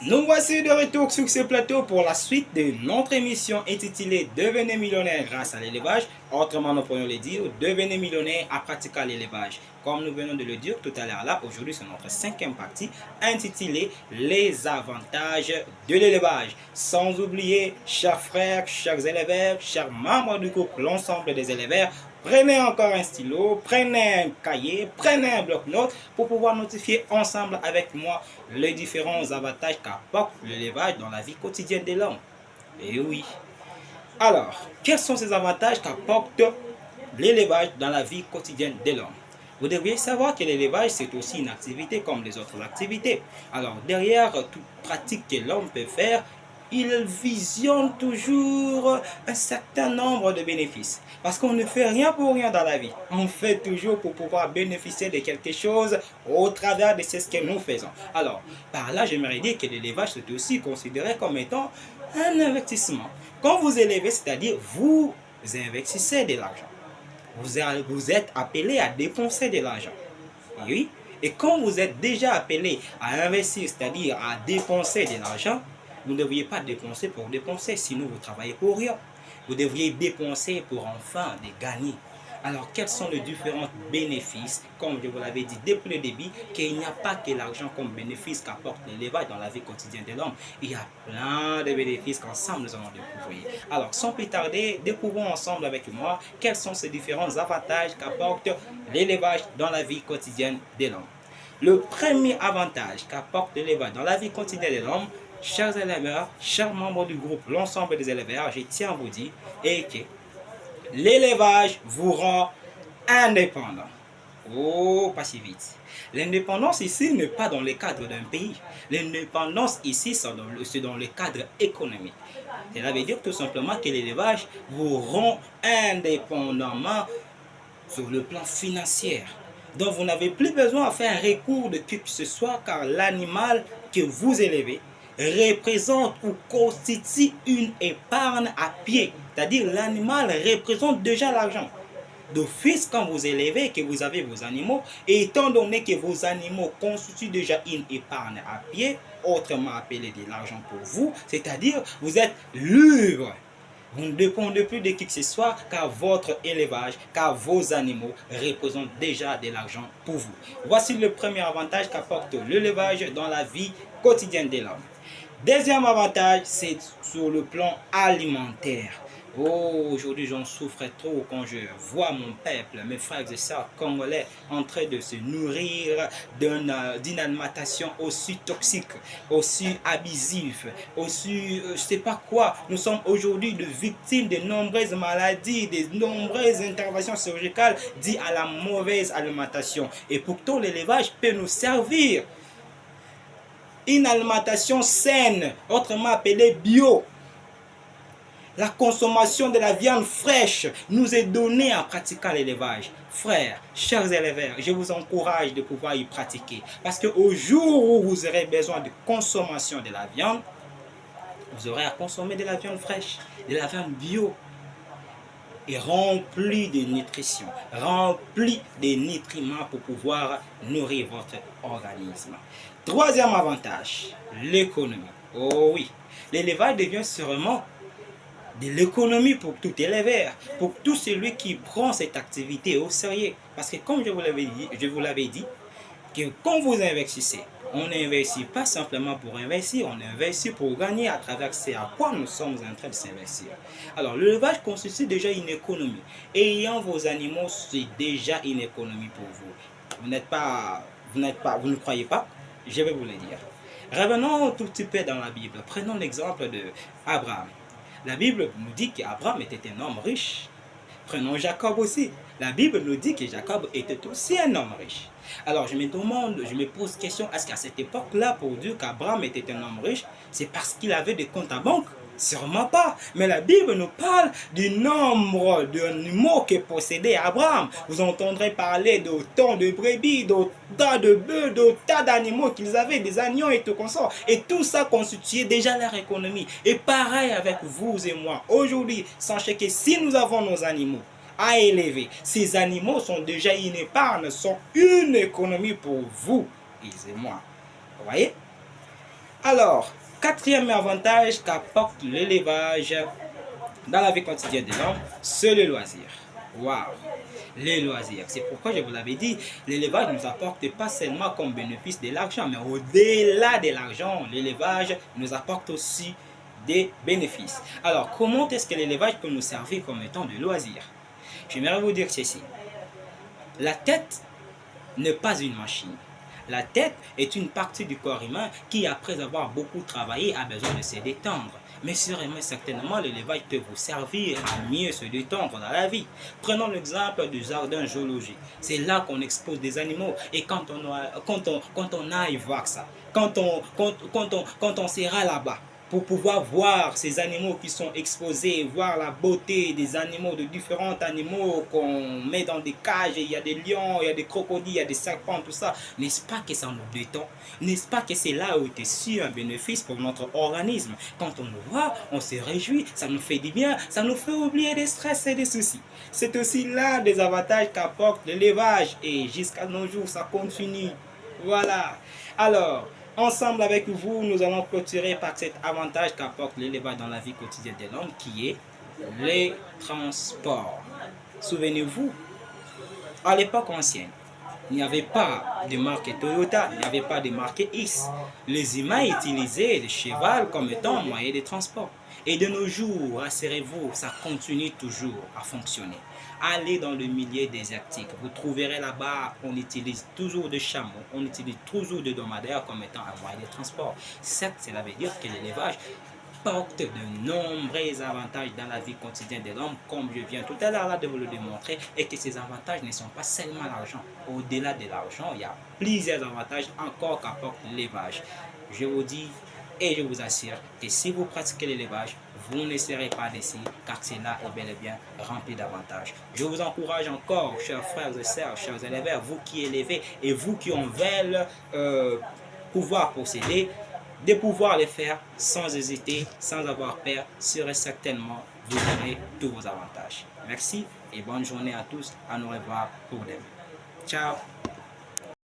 Nous voici de retour sur ce plateau pour la suite de notre émission intitulée Devenez millionnaire grâce à l'élevage. Autrement, nous pourrions le dire, devenez millionnaire à pratiquer l'élevage. Comme nous venons de le dire tout à l'heure là, aujourd'hui c'est notre cinquième partie intitulée Les avantages de l'élevage. Sans oublier, chers frères, chers éleveurs, chers membres du groupe, l'ensemble des éleveurs, prenez encore un stylo, prenez un cahier, prenez un bloc-notes pour pouvoir notifier ensemble avec moi les différents avantages qu'apporte l'élevage dans la vie quotidienne de l'homme. Et oui. Alors, quels sont ces avantages qu'apporte l'élevage dans la vie quotidienne de l'homme? Vous devriez savoir que l'élevage, c'est aussi une activité comme les autres activités. Alors, derrière toute pratique que l'homme peut faire, il visionne toujours un certain nombre de bénéfices. Parce qu'on ne fait rien pour rien dans la vie. On fait toujours pour pouvoir bénéficier de quelque chose au travers de ce que nous faisons. Alors, par là, j'aimerais dire que l'élevage, c'est aussi considéré comme étant un investissement. Quand vous élevez, c'est-à-dire vous investissez de l'argent. Vous êtes appelé à dépenser de l'argent. Oui. Et quand vous êtes déjà appelé à investir, c'est-à-dire à dépenser de l'argent, vous ne devriez pas dépenser pour dépenser, sinon vous travaillez pour rien. Vous devriez dépenser pour enfin de gagner. Alors, quels sont les différents bénéfices? Comme je vous l'avais dit depuis le début, qu'il n'y a pas que l'argent comme bénéfice qu'apporte l'élevage dans la vie quotidienne de l'homme. Il y a plein de bénéfices qu'ensemble nous allons découvrir. Alors, sans plus tarder, découvrons ensemble avec moi quels sont ces différents avantages qu'apporte l'élevage dans la vie quotidienne de l'homme. Le premier avantage qu'apporte l'élevage dans la vie quotidienne de l'homme, chers éleveurs, chers membres du groupe, l'ensemble des éleveurs, je tiens à vous dire, est que l'élevage vous rend indépendant. Oh, pas si vite. L'indépendance ici n'est pas dans le cadre d'un pays. L'indépendance ici, c'est dans le cadre économique. Cela veut dire tout simplement que l'élevage vous rend indépendamment sur le plan financier. Donc vous n'avez plus besoin de faire un recours de qui que ce soit car l'animal que vous élevez représente ou constitue une épargne à pied. C'est-à-dire l'animal représente déjà l'argent. D'office, quand vous élevez, que vous avez vos animaux, et étant donné que vos animaux constituent déjà une épargne à pied, autrement appelée de l'argent pour vous, c'est-à-dire vous êtes libre. Vous ne dépendez plus de qui que ce soit, car votre élevage, car vos animaux représentent déjà de l'argent pour vous. Voici le premier avantage qu'apporte l'élevage dans la vie quotidienne de l'homme. Deuxième avantage, c'est sur le plan alimentaire. Oh, aujourd'hui j'en souffre trop quand je vois mon peuple, mes frères et sœurs congolais en train de se nourrir d'une alimentation aussi toxique, aussi abusive, aussi je sais pas quoi. Nous sommes aujourd'hui de victimes de nombreuses maladies, de nombreuses interventions chirurgicales dues à la mauvaise alimentation. Et pourtant l'élevage peut nous servir. Une alimentation saine, autrement appelée bio. La consommation de la viande fraîche nous est donnée en pratiquant l'élevage. Frères, chers éleveurs, je vous encourage de pouvoir y pratiquer. Parce qu'au jour où vous aurez besoin de consommation de la viande, vous aurez à consommer de la viande fraîche, de la viande bio. Et remplie de nutrition, remplie de nutriments pour pouvoir nourrir votre organisme. Troisième avantage, l'économie. Oh oui, l'élevage devient sûrement de l'économie pour tout éleveur, pour tout celui qui prend cette activité au sérieux. Parce que comme je vous l'avais dit, que quand vous investissez, on n'investit pas simplement pour investir, on investit pour gagner à travers ce à quoi nous sommes en train de s'investir. Alors, l'élevage constitue déjà une économie. Ayant vos animaux, c'est déjà une économie pour vous. Vous ne croyez pas? Je vais vous le dire. Revenons tout petit peu dans la Bible. Prenons l'exemple d'Abraham. La Bible nous dit qu'Abraham était un homme riche. Prenons Jacob aussi. La Bible nous dit que Jacob était aussi un homme riche. Alors je me demande, je me pose question, est-ce qu'à cette époque-là, pour dire qu'Abraham était un homme riche, c'est parce qu'il avait des comptes à banque? Sûrement pas. Mais la Bible nous parle du nombre d'animaux que possédait Abraham. Vous entendrez parler d'autant de brebis, d'autant de bœufs, d'autant d'animaux qu'ils avaient, des agneaux et tout ça. Et tout ça constituait déjà leur économie. Et pareil avec vous et moi. Aujourd'hui, sachez que si nous avons nos animaux à élever, ces animaux sont déjà une épargne, sont une économie pour vous et moi. Vous voyez? Alors, quatrième avantage qu'apporte l'élevage dans la vie quotidienne de l'homme, c'est le loisir. Waouh! Les loisirs. C'est pourquoi je vous l'avais dit, l'élevage ne nous apporte pas seulement comme bénéfice de l'argent, mais au-delà de l'argent, l'élevage nous apporte aussi des bénéfices. Alors, comment est-ce que l'élevage peut nous servir comme étant de loisir? J'aimerais vous dire ceci. La tête n'est pas une machine. La tête est une partie du corps humain qui, après avoir beaucoup travaillé, a besoin de se détendre. Mais sûrement, certainement, l'élevage peut vous servir à mieux se détendre dans la vie. Prenons l'exemple du jardin zoologique. C'est là qu'on expose des animaux. Et quand on aille voir ça, quand on sera là-bas, pour pouvoir voir ces animaux qui sont exposés, voir la beauté des animaux, de différents animaux qu'on met dans des cages, il y a des lions, il y a des crocodiles, il y a des serpents, tout ça. N'est-ce pas que ça nous détend? N'est-ce pas que c'est là où est su un bénéfice pour notre organisme? Quand on nous voit, on se réjouit, ça nous fait du bien, ça nous fait oublier des stress et des soucis. C'est aussi là des avantages qu'apporte l'élevage et jusqu'à nos jours, ça continue. Voilà. Alors, ensemble avec vous, nous allons clôturer par cet avantage qu'apporte l'élevage dans la vie quotidienne de l'homme qui est les transports. Souvenez-vous, à l'époque ancienne, il n'y avait pas de marque Toyota, il n'y avait pas de marque X. Les humains utilisaient le cheval comme étant moyen de transport. Et de nos jours, rassurez-vous, ça continue toujours à fonctionner. Allez dans le milieu désertique, vous trouverez là-bas, on utilise toujours de chameaux, on utilise toujours de dromadaires comme étant un moyen de transport. Certes, cela veut dire que l'élevage porte de nombreux avantages dans la vie quotidienne de l'homme, comme je viens tout à l'heure de vous le démontrer, et que ces avantages ne sont pas seulement l'argent. Au-delà de l'argent, il y a plusieurs avantages encore qu'apporte l'élevage. Je vous dis et je vous assure que si vous pratiquez l'élevage, vous ne serez pas déçus, car cela est bel et bien rempli d'avantages. Je vous encourage encore, chers frères et sœurs, chers éleveurs, vous qui élevez et vous qui en veulent pouvoir posséder, de pouvoir les faire sans hésiter, sans avoir peur, serait certainement vous donner tous vos avantages. Merci et bonne journée à tous. À nous revoir pour demain. Ciao.